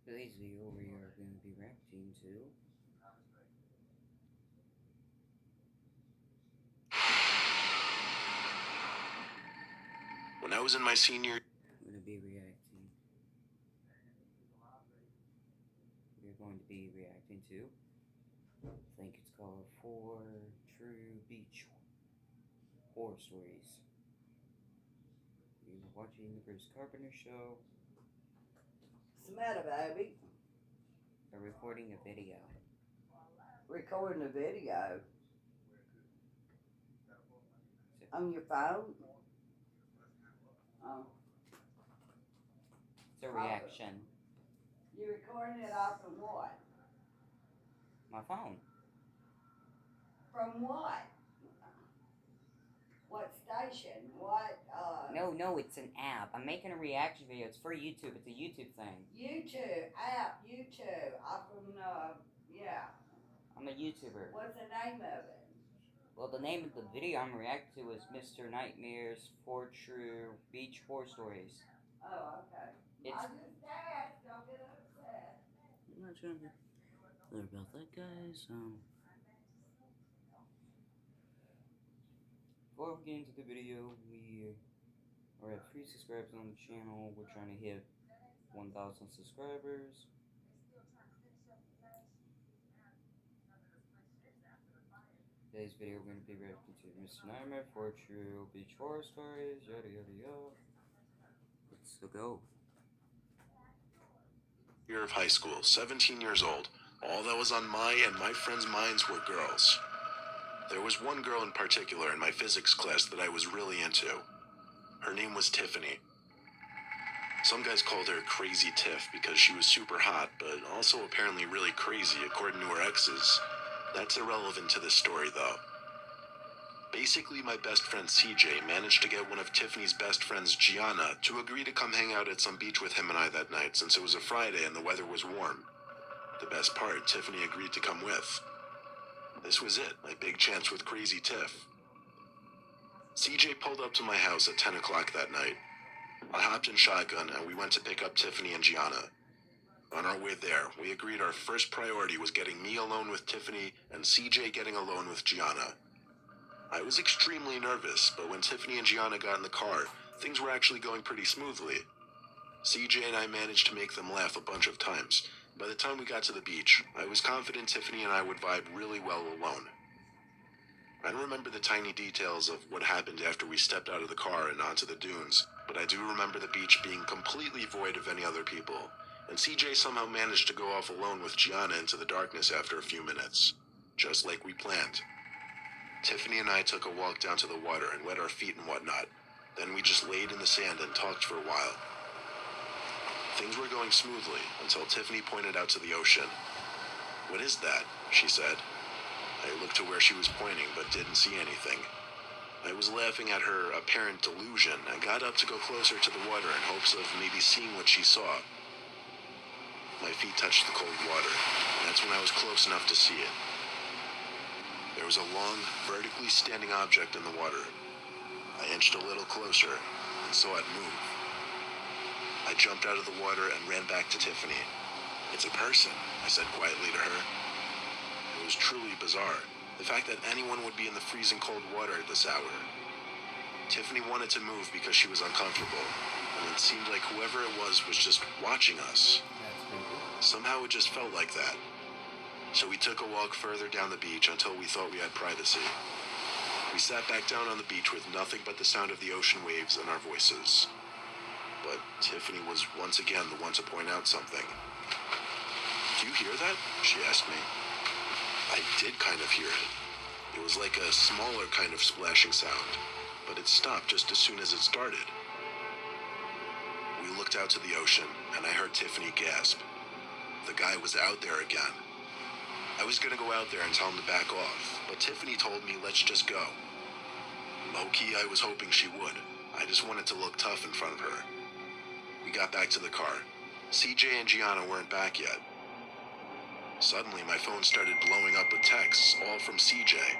Today's video we are going to be reacting to When I was in my senior we're going to be reacting to I think it's called 4 True Beach Horror Stories. You're watching the Bruce Carpenter Show. What's the matter, baby? They're recording a video. Recording a video? On your phone? Oh. It's a reaction. You recording it off of what? My phone. From what? What station? What, No, it's an app. I'm making a reaction video. It's for YouTube. It's a YouTube thing. YouTube. App. YouTube. Off from, yeah. I'm a YouTuber. What's the name of it? Well, the name of the video I'm reacting to is Mr. Nightmare's 4 True Beach Horror Stories. Oh, okay. It's... I just asked. Don't get upset. I'm not trying to... Sorry about that, guys. Before we get into the video, we are at 3 subscribers on the channel. We're trying to hit 1,000 subscribers. Today's video we're going to be reacting to Mr. Nightmare, 4 True Beach Horror Stories, yada yada yada. Let's go. year of high school, 17 years old, all that was on my and my friends' minds were girls. There was one girl in particular in my physics class that I was really into. Her name was Tiffany. Some guys called her Crazy Tiff because she was super hot, but also apparently really crazy according to her exes. That's irrelevant to this story though. Basically, my best friend CJ managed to get one of Tiffany's best friends, Gianna, to agree to come hang out at some beach with him and I that night since it was a Friday and the weather was warm. The best part, Tiffany agreed to come with. This was it, my big chance with Crazy Tiff. CJ pulled up to my house at 10 o'clock that night. I hopped in shotgun and we went to pick up Tiffany and Gianna. On our way there, we agreed our first priority was getting me alone with Tiffany and CJ getting alone with Gianna. I was extremely nervous, but when Tiffany and Gianna got in the car, things were actually going pretty smoothly. CJ and I managed to make them laugh a bunch of times. By the time we got to the beach, I was confident Tiffany and I would vibe really well alone. I don't remember the tiny details of what happened after we stepped out of the car and onto the dunes, but I do remember the beach being completely void of any other people, and CJ somehow managed to go off alone with Gianna into the darkness after a few minutes, just like we planned. Tiffany and I took a walk down to the water and wet our feet and whatnot. Then we just laid in the sand and talked for a while. Things were going smoothly until Tiffany pointed out to the ocean. "What is that?" she said. I looked to where she was pointing but didn't see anything. I was laughing at her apparent delusion and got up to go closer to the water in hopes of maybe seeing what she saw. My feet touched the cold water, and that's when I was close enough to see it. There was a long, vertically standing object in the water. I inched a little closer and saw it move. I jumped out of the water and ran back to Tiffany. "It's a person," I said quietly to her. It was truly bizarre, the fact that anyone would be in the freezing cold water at this hour. Tiffany wanted to move because she was uncomfortable, and it seemed like whoever it was just watching us. Somehow it just felt like that. So we took a walk further down the beach until we thought we had privacy. We sat back down on the beach with nothing but the sound of the ocean waves and our voices. But Tiffany was once again the one to point out something. "Do you hear that?" she asked me. I did kind of hear it. It was like a smaller kind of splashing sound, but it stopped just as soon as it started. We looked out to the ocean, and I heard Tiffany gasp. The guy was out there again. I was gonna go out there and tell him to back off, but Tiffany told me let's just go. Low-key, I was hoping she would. I just wanted to look tough in front of her. We got back to the car. CJ and Gianna weren't back yet. Suddenly, my phone started blowing up with texts, all from CJ.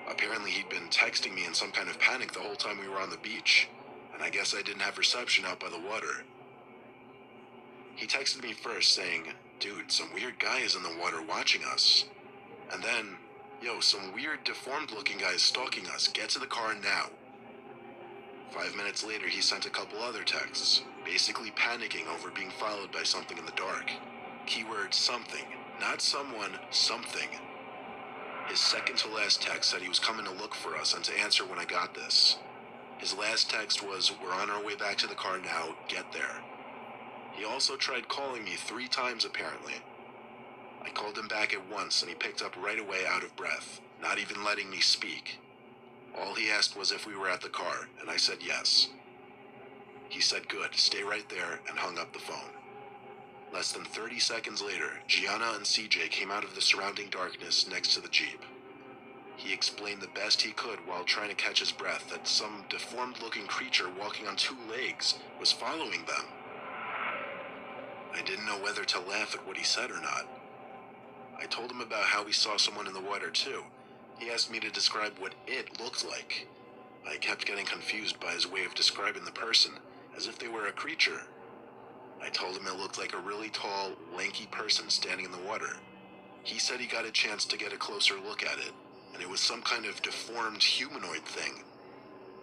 Apparently, he'd been texting me in some kind of panic the whole time we were on the beach, and I guess I didn't have reception out by the water. He texted me first saying, "Dude, some weird guy is in the water watching us." And then, "Yo, some weird deformed looking guy is stalking us. Get to the car now." 5 minutes later, he sent a couple other texts, basically panicking over being followed by something in the dark. Keyword something, not someone, something. His second to last text said he was coming to look for us and to answer when I got this. His last text was, "We're on our way back to the car now, get there." He also tried calling me 3 times apparently. I called him back at once and he picked up right away out of breath, not even letting me speak. All he asked was if we were at the car, and I said yes. He said good, stay right there, and hung up the phone. Less than 30 seconds later, Gianna and CJ came out of the surrounding darkness next to the Jeep. He explained the best he could while trying to catch his breath that some deformed-looking creature walking on 2 legs was following them. I didn't know whether to laugh at what he said or not. I told him about how we saw someone in the water too. He asked me to describe what it looked like. I kept getting confused by his way of describing the person, as if they were a creature. I told him it looked like a really tall, lanky person standing in the water. He said he got a chance to get a closer look at it, and it was some kind of deformed humanoid thing.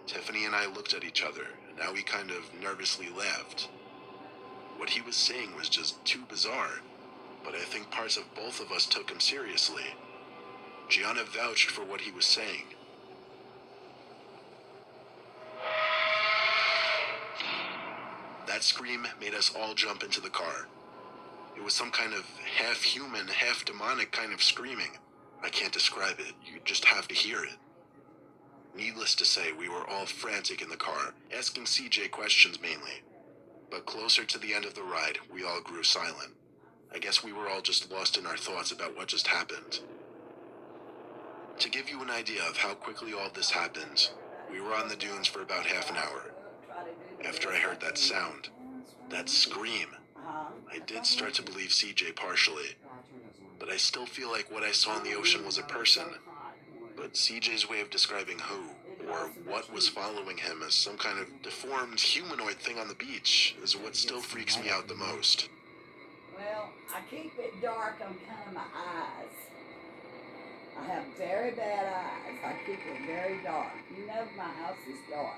Tiffany and I looked at each other, and now we kind of nervously laughed. What he was saying was just too bizarre, but I think parts of both of us took him seriously. Gianna vouched for what he was saying. That scream made us all jump into the car. It was some kind of half-human, half-demonic kind of screaming. I can't describe it, you just have to hear it. Needless to say, we were all frantic in the car, asking CJ questions mainly. But closer to the end of the ride, we all grew silent. I guess we were all just lost in our thoughts about what just happened. To give you an idea of how quickly all this happened, we were on the dunes for about half an hour. After I heard that sound, that scream, I did start to believe CJ partially, but I still feel like what I saw in the ocean was a person. But CJ's way of describing who, or what was following him as some kind of deformed humanoid thing on the beach is what still freaks me out the most. Well, I keep it dark on kind of my eyes. I have very bad eyes. I keep it very dark. You know my house is dark.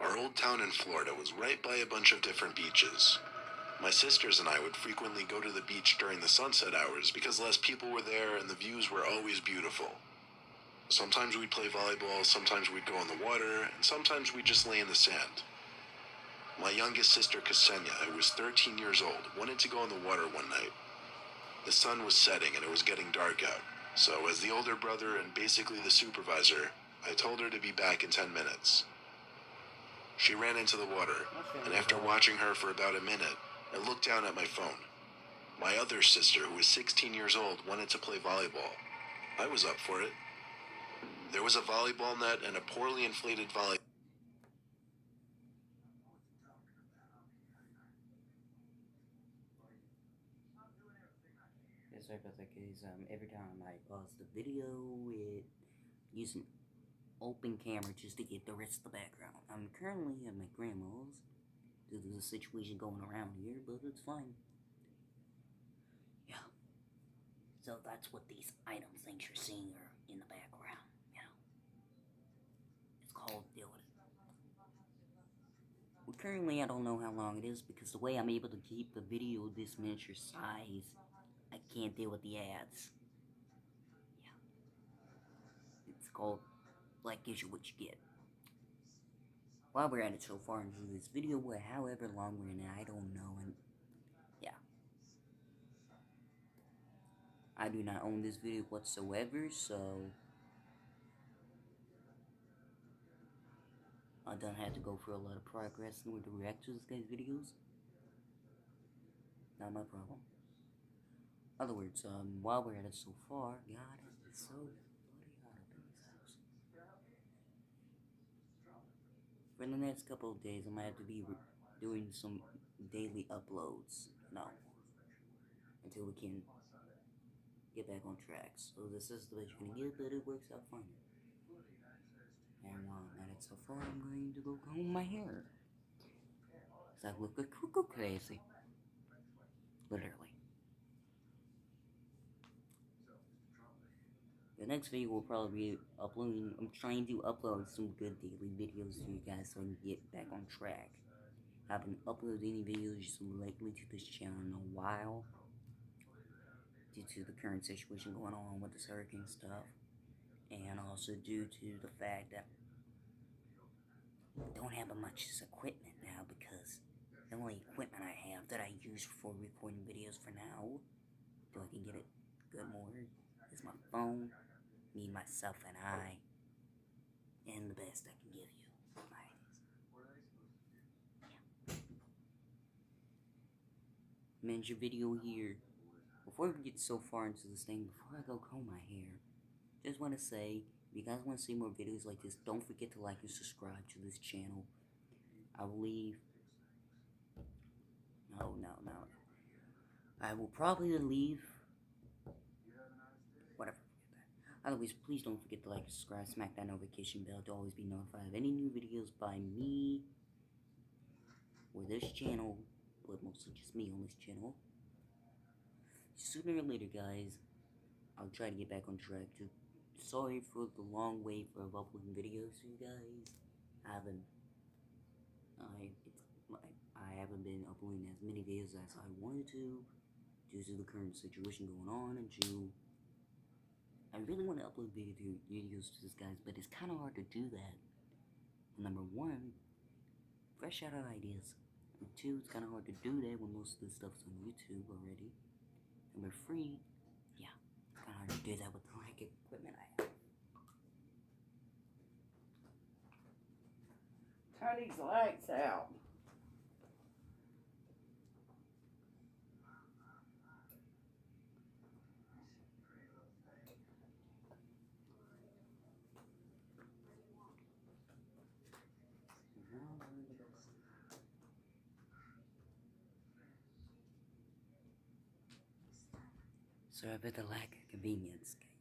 Our old town in Florida was right by a bunch of different beaches. My sisters and I would frequently go to the beach during the sunset hours because less people were there and the views were always beautiful. Sometimes we'd play volleyball, sometimes we'd go in the water, and sometimes we'd just lay in the sand. My youngest sister, Ksenia, who was 13 years old, wanted to go in the water one night. The sun was setting and it was getting dark out, so as the older brother and basically the supervisor, I told her to be back in 10 minutes. She ran into the water, and after watching her for about a minute, I looked down at my phone. My other sister, who was 16 years old, wanted to play volleyball. I was up for it. There was a volleyball net and a poorly inflated volleyball. Sorry about that, guys. Every time I pause the video, it uses an open camera just to get the rest of the background. I'm currently at my grandma's due to the situation going around here, but it's fine. Yeah. So that's what these item things you're seeing are in the background. You know, it's called deal with it. Well, currently, I don't know how long it is because the way I'm able to keep the video this miniature size, I can't deal with the ads. Yeah. It's called Black gives you what you get. While we're at it so far into this video, however long we're in it, I don't know, and yeah. I do not own this video whatsoever, so I don't have to go through a lot of progress in order to react to this guy's videos. Not my problem. In other words, while we're at it so far, God, it's so bloody hot up in this house. For the next couple of days, I might have to be doing some daily uploads. No. Until we can get back on track. So this is the best you can get, but it works out fine. And while I'm at it so far, I'm going to go comb my hair. I look cuckoo crazy. Literally. The next video will probably be uploading. I'm trying to upload some good daily videos to you guys so I can get back on track. I haven't uploaded any videos lately to this channel in a while due to the current situation going on with this hurricane stuff, and also due to the fact that I don't have much equipment now, because the only equipment I have that I use for recording videos for now, till I can get it good more, is my phone, me, myself, and I, and the best I can give you. Manage your video here. Before we get so far into this thing, before I go comb my hair, just want to say, if you guys want to see more videos like this, don't forget to like and subscribe to this channel. I will leave. No. I will probably leave. Whatever. Otherwise, please don't forget to like and subscribe, smack that notification bell to always be notified of any new videos by me or this channel, but mostly just me on this channel. Sooner or later, guys, I'll try to get back on track too. Sorry for the long wait of uploading videos to you guys. I haven't been uploading as many videos as I wanted to due to the current situation going on in June. I really want to upload videos to this, guys, but it's kind of hard to do that. Number one, fresh out of ideas. Number two, it's kind of hard to do that when most of the stuff's on YouTube already. Number three, yeah, it's kind of hard to do that with the lack of equipment I have. Turn these lights out. Sorry about the lack of convenience, guys.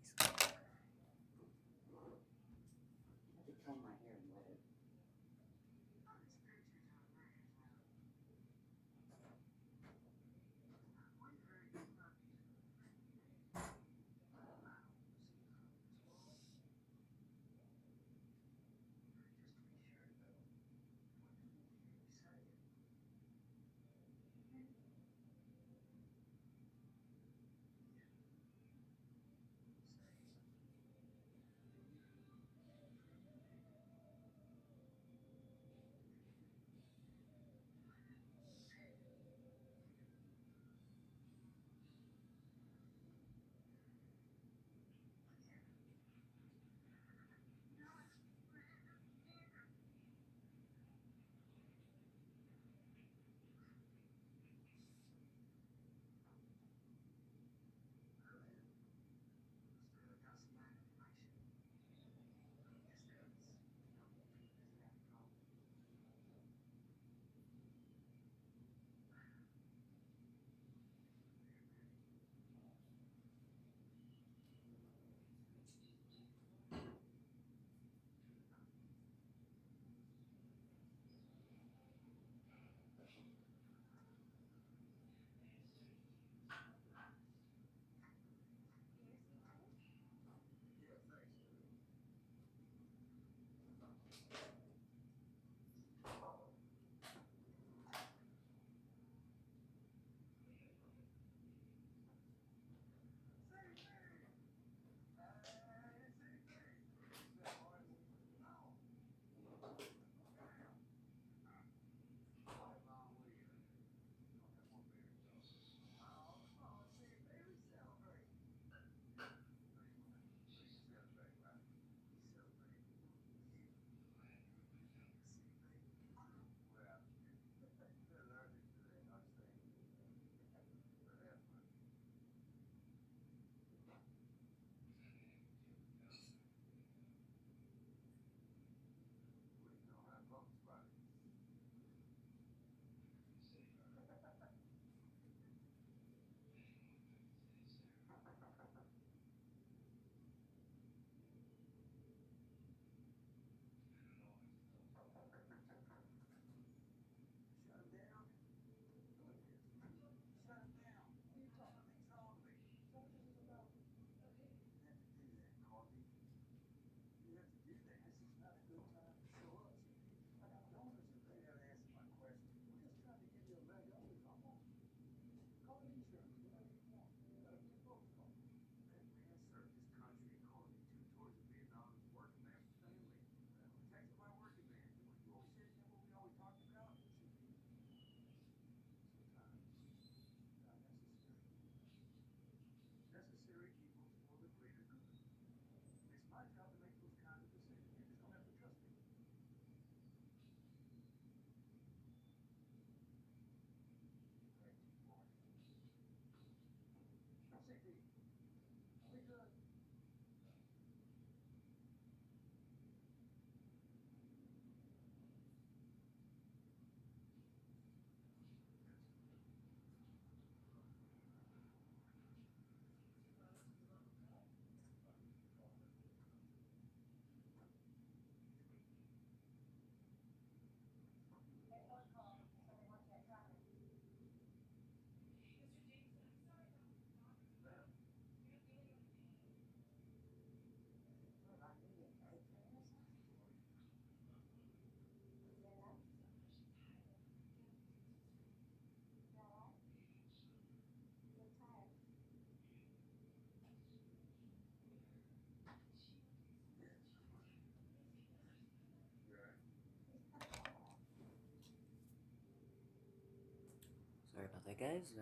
Sorry about that, guys.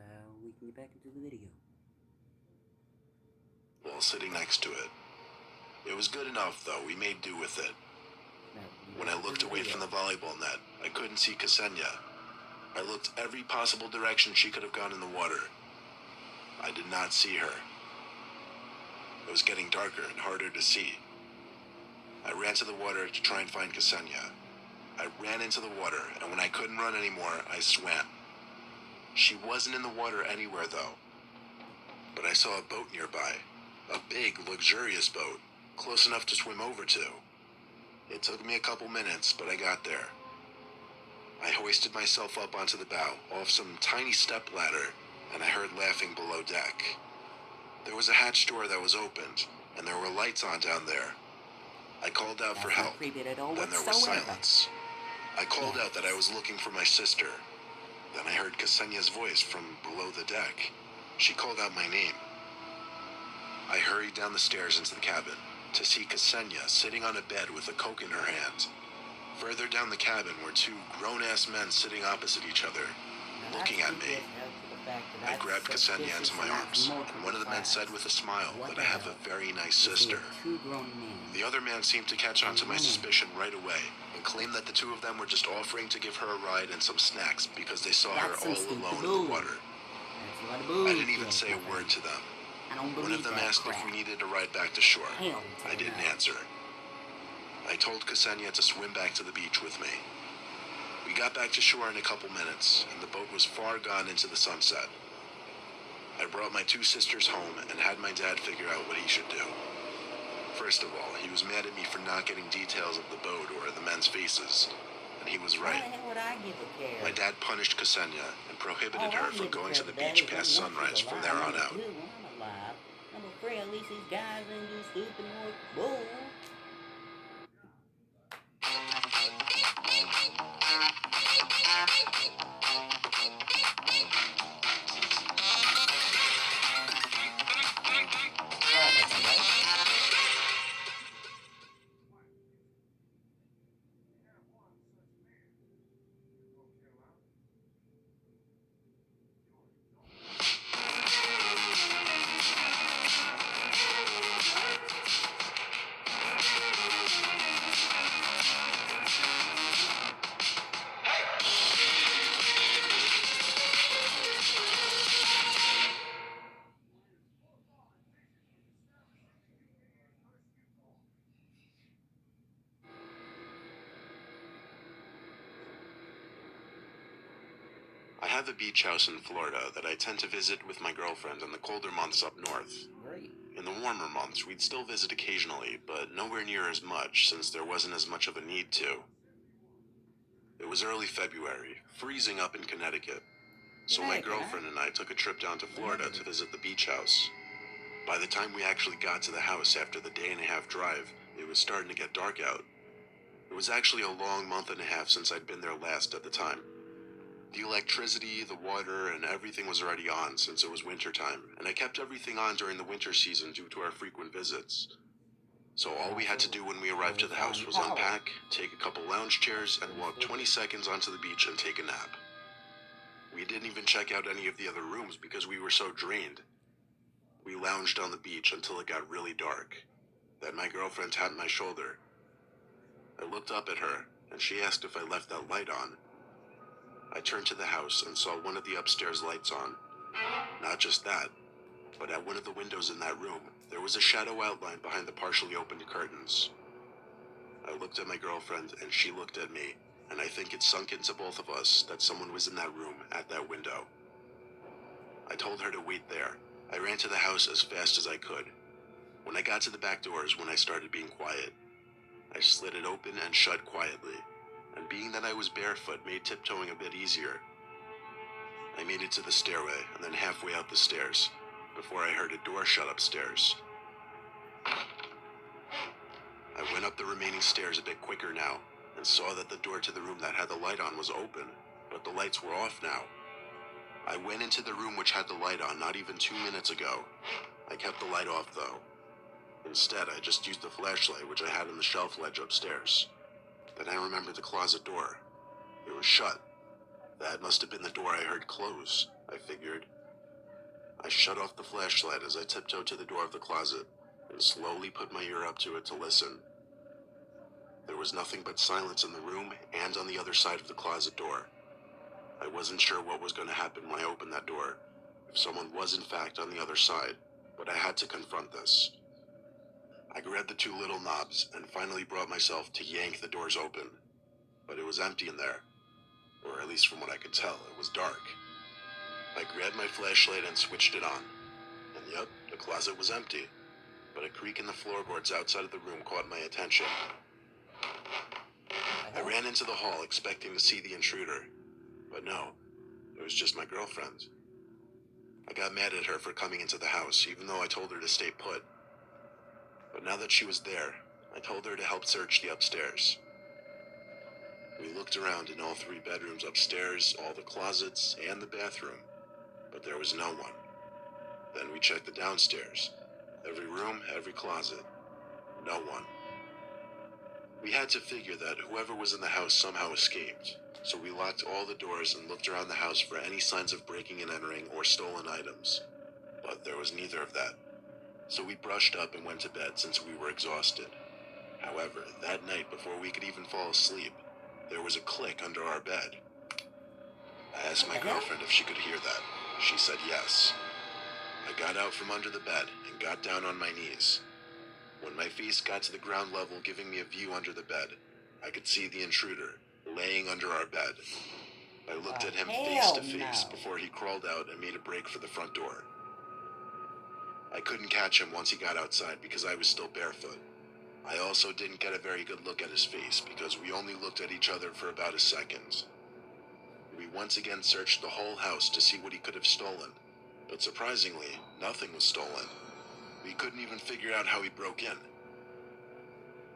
We can get back into the video. While sitting next to it. It was good enough, though. We made do with it. When I looked away from the volleyball net, I couldn't see Ksenia. I looked every possible direction she could have gone in the water. I did not see her. It was getting darker and harder to see. I ran to the water to try and find Ksenia. I ran into the water, and when I couldn't run anymore, I swam. She wasn't in the water anywhere, though. But I saw a boat nearby. A big, luxurious boat, close enough to swim over to. It took me a couple minutes, but I got there. I hoisted myself up onto the bow, off some tiny step ladder, and I heard laughing below deck. There was a hatch door that was opened, and there were lights on down there. I called out for help. Then there was silence. I called out that I was looking for my sister. Then I heard Ksenia's voice from below the deck. She called out my name. I hurried down the stairs into the cabin to see Ksenia sitting on a bed with a Coke in her hand. Further down the cabin were two grown-ass men sitting opposite each other, looking at me. I grabbed Ksenia into my arms, and one of the men said with a smile that I have a very nice sister. The other man seemed to catch on to my suspicion right away, and claimed that the two of them were just offering to give her a ride and some snacks because they saw her all alone in the water. I didn't even say a word to them. One of them asked if we needed a ride back to shore. I didn't answer. I told Ksenia to swim back to the beach with me. We got back to shore in a couple minutes, and the boat was far gone into the sunset. I brought my two sisters home and had my dad figure out what he should do. First of all, he was mad at me for not getting details of the boat or the men's faces, and he was right. My dad punished Ksenia and prohibited her from going to the beach past sunrise from there on out. I'm afraid at least these guys ain't do stupid more bull. I have a beach house in Florida that I tend to visit with my girlfriend in the colder months up north. In the warmer months, we'd still visit occasionally, but nowhere near as much since there wasn't as much of a need to. It was early February, freezing up in Connecticut, so my girlfriend and I took a trip down to Florida to visit the beach house. By the time we actually got to the house after the day-and-a-half drive, it was starting to get dark out. It was actually a long month and a half since I'd been there last at the time. The electricity, the water, and everything was already on since it was winter time, and I kept everything on during the winter season due to our frequent visits. So all we had to do when we arrived to the house was unpack, take a couple lounge chairs, and walk 20 seconds onto the beach and take a nap. We didn't even check out any of the other rooms because we were so drained. We lounged on the beach until it got really dark. Then my girlfriend tapped my shoulder. I looked up at her, and she asked if I left that light on. I turned to the house and saw one of the upstairs lights on. Not just that, but at one of the windows in that room, there was a shadow outline behind the partially opened curtains. I looked at my girlfriend and she looked at me, and I think it sunk into both of us that someone was in that room at that window. I told her to wait there. I ran to the house as fast as I could. When I got to the back doors, when I started being quiet, I slid it open and shut quietly, and being that I was barefoot made tiptoeing a bit easier. I made it to the stairway and then halfway out the stairs before I heard a door shut upstairs. I went up the remaining stairs a bit quicker now and saw that the door to the room that had the light on was open, but the lights were off now. I went into the room which had the light on not even 2 minutes ago. I kept the light off though. Instead, I just used the flashlight which I had on the shelf ledge upstairs. Then I remembered the closet door. It was shut. That must have been the door I heard close, I figured. I shut off the flashlight as I tiptoed to the door of the closet and slowly put my ear up to it to listen. There was nothing but silence in the room and on the other side of the closet door. I wasn't sure what was going to happen when I opened that door, if someone was in fact on the other side, but I had to confront this. I grabbed the 2 little knobs and finally brought myself to yank the doors open, but it was empty in there, or at least from what I could tell, it was dark. I grabbed my flashlight and switched it on, and yep, the closet was empty, but a creak in the floorboards outside of the room caught my attention. I ran into the hall expecting to see the intruder, but no, it was just my girlfriend. I got mad at her for coming into the house, even though I told her to stay put. But now that she was there, I told her to help search the upstairs. We looked around in all 3 bedrooms upstairs, all the closets, and the bathroom, but there was no one. Then we checked the downstairs. Every room, every closet. No one. We had to figure that whoever was in the house somehow escaped, so we locked all the doors and looked around the house for any signs of breaking and entering or stolen items. But there was neither of that. So we brushed up and went to bed since we were exhausted. However, that night before we could even fall asleep, there was a click under our bed. I asked my girlfriend if she could hear that. She said yes. I got out from under the bed and got down on my knees. When my face got to the ground level giving me a view under the bed, I could see the intruder laying under our bed. I looked at him face to face before he crawled out and made a break for the front door. I couldn't catch him once he got outside because I was still barefoot. I also didn't get a very good look at his face because we only looked at each other for about a second. We once again searched the whole house to see what he could have stolen, but surprisingly, nothing was stolen. We couldn't even figure out how he broke in.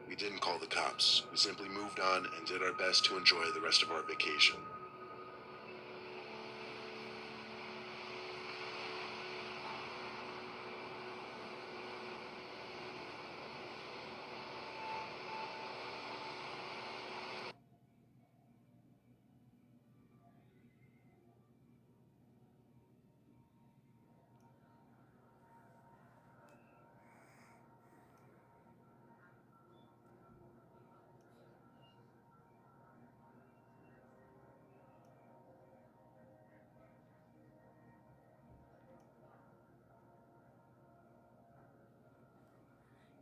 We didn't call the cops. We simply moved on and did our best to enjoy the rest of our vacation.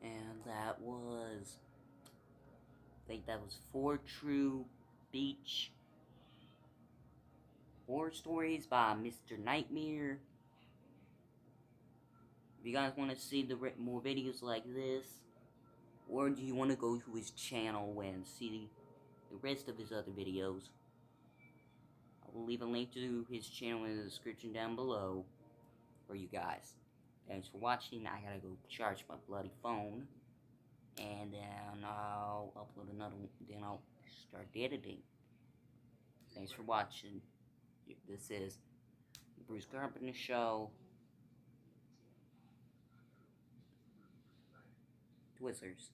And that was, I think that was 4 true beach horror stories by Mr. Nightmare. If you guys want to see more videos like this, or do you want to go to his channel and see the rest of his other videos, I will leave a link to his channel in the description down below for you guys. Thanks for watching. I gotta go charge my bloody phone, and then I'll upload another one, then I'll start editing. Thanks for watching. This is the Bruce Carpenter Show. Twizzlers.